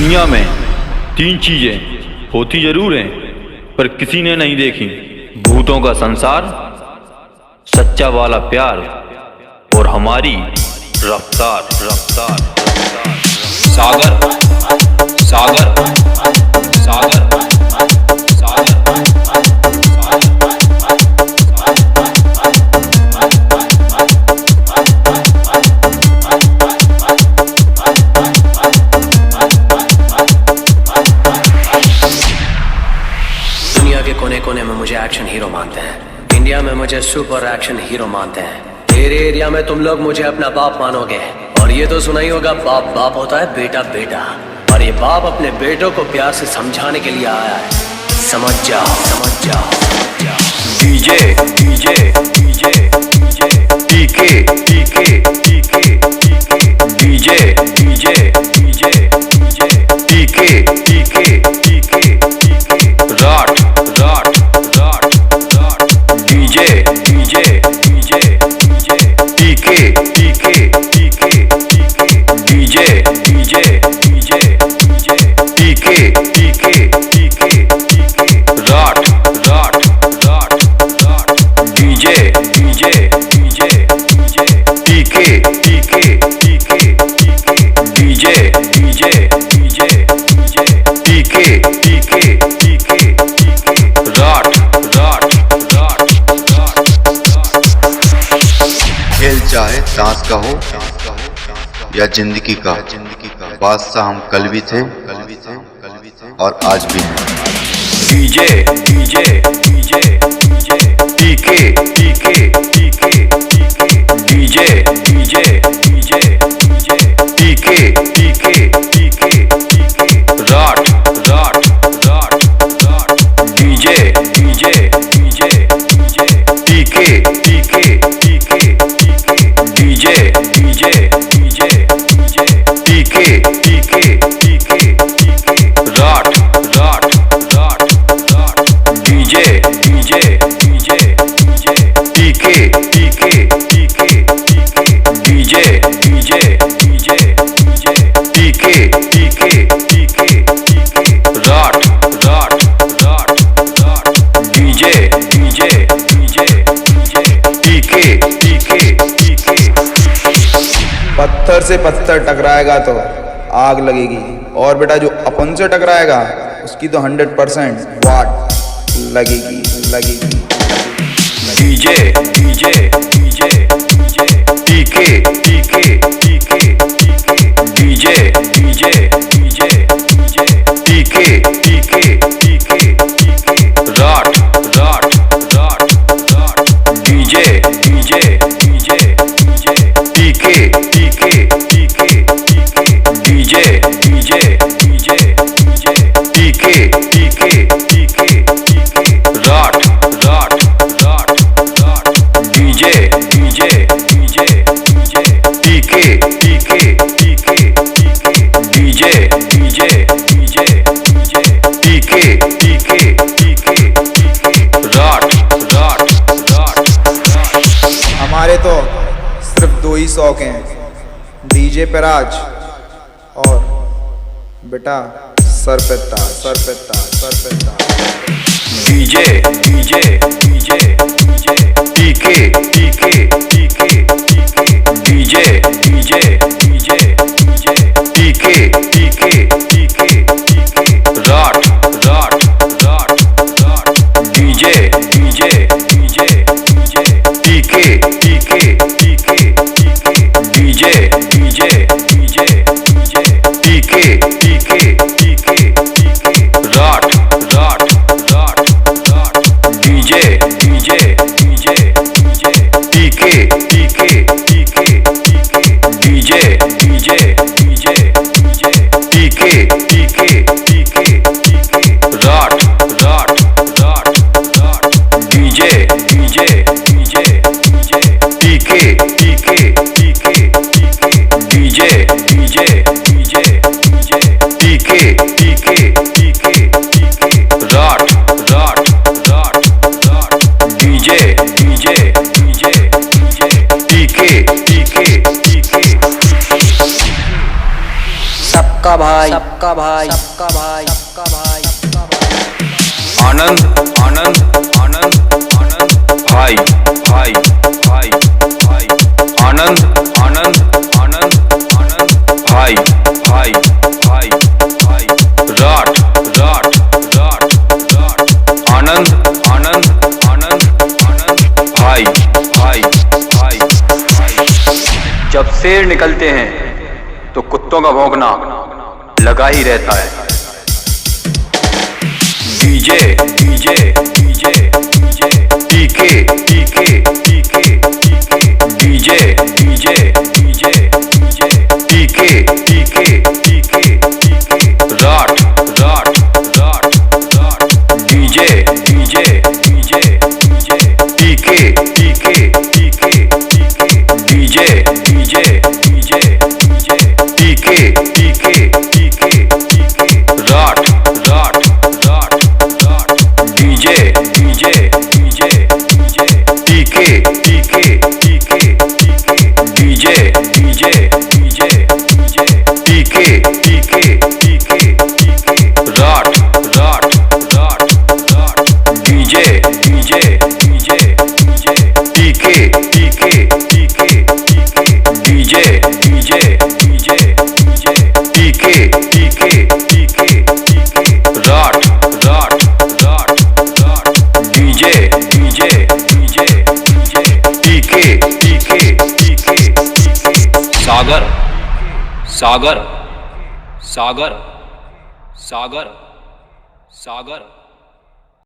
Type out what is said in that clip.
दुनिया में तीन चीजें होती जरूर हैं पर किसी ने नहीं देखी। भूतों का संसार, सच्चा वाला प्यार और हमारी रफ्तार रफ्तार। सागर सागर सागर सागर। दुनिया के कोने कोने में मुझे एक्शन हीरो मानते हैं। इंडिया में मुझे सुपर एक्शन हीरो मानते हैं। मेरे एरिया में तुम लोग मुझे अपना बाप मानोगे। और ये तो सुना ही होगा, बाप बाप होता है, बेटा बेटा। और ये बाप अपने बेटों को प्यार से समझाने के लिए आया है। समझ जाओ समझ जाओ। डीजे डीजे डीजे डीजे पीके पीके पीके डीजे डीजे डीजे डीजे पीके पीके पीके राट राट राट राट डीजे डीजे डीजे डीजे पीके पीके पीके डीजे डीजे डीजे डीजे पीके पीके पीके राट राट राट राट डीजे डीजे डीजे डीजे पीके पीके पीके डीजे डीजे डीजे डीजे पीके पीके पीके राट राट राट राट। खेल चाहे ताश का हो या जिंदगी का, बादशाह हम कल भी थे और आज भी हैं। डीजे डीजे डीजे डीजे पीके पीके पीके डीजे डीजे डीजे डीजे पीके पीके पीके राट राट राट राट डीजे डीजे डीजे डीजे पीके पीके पीके डीजे डीजे डीजे डीजे पीके पीके पीके राट राट राट राट डीजे डीजे डीजे डीजे पीके पीके पीके डीजे डीजे डीजे डीजे पीके पीके पीके राट राट राट राट डीजे डीजे डीजे डीजे पीके पीके पीके। पत्थर से पत्थर टकराएगा तो आग लगेगी, और बेटा जो अपन से टकराएगा उसकी तो 100% वाट लगेगी लगेगी। डीजे डीजे डीजे डीजे पीके पीके पीके डीजे डीजे डीजे डीजे पीके पीके पीके राट राट राट राट डीजे डीजे डीजे डीजे पीके पीके पीके डीजे डीजे डीजे डीजे पीके पीके पीके राट राट राट राट डीजे डीजे डीजे डीजे पीके पीके पीके डीजे डीजे डीजे डीजे पीके पीके पीके राट राट राट। हमारे तो सिर्फ दो ही शौक हैं, डीजे पे राज और बेटा सर पे ताज सर पे ताज सर पे ताज। डीजे डीजे डीजे डीजे पीके पीके पीके डीजे डीजे डीजे डीजे पीके पीके पीके राट राट राट राट डीजे डीजे डीजे डीजे पीके पीके पीके डीजे डीजे डीजे डीजे पीके पीके पीके राट राट राट राट डीजे डीजे डीजे डीजे पीके पीके पीके डीजे डीजे डीजे डीजे पीके पीके पीके राट राट राट राट डीजे डीजे डीजे डीजे पीके पीके पीके डीजे डीजे डीजे डीजे पीके पीके पीके राट राट राट राट डीजे सबका भाई सबका भाई सबका भाई सबका भाई। आनंद आनंद आनंद आनंद भाई भाई भाई भाई। आनंद आनंद आनंद आनंद भाई भाई भाई भाई। राठ राठ राठ राठ। आनंद आनंद आनंद आनंद भाई भाई भाई भाई। जब शेर निकलते हैं तो कुत्तों का भौंकना लगा ही रहता है। डीजे डीजे डीजे डीजे पीके पीके पीके पीके। डीजे डीजे डीजे डीजे पीके पीके पीके पीके। राठ राठ राठ राठ। डीजे डीजे डीजे डीजे पीके पीके पीके पीके। डीजे डीजे डीजे डीजे पीके पीके पीके पीके। राठ राठ राठ राठ। डीजे डीजे डीजे डीजे पीके पीके पीके पीके। डीजे डीजे डीजे डीजे पीके पीके पीके पीके। राठ राठ राठ राठ। डीजे डीजे डीजे डीजे पीके पीके पीके पीके। डीजे डीजे डीजे डीजे पीके पीके पीके पीके। राठ राठ राठ राठ। डीजे डीजे डीजे डीजे पीके पीके पीके पीके। सागर सागर सागर सागर सागर।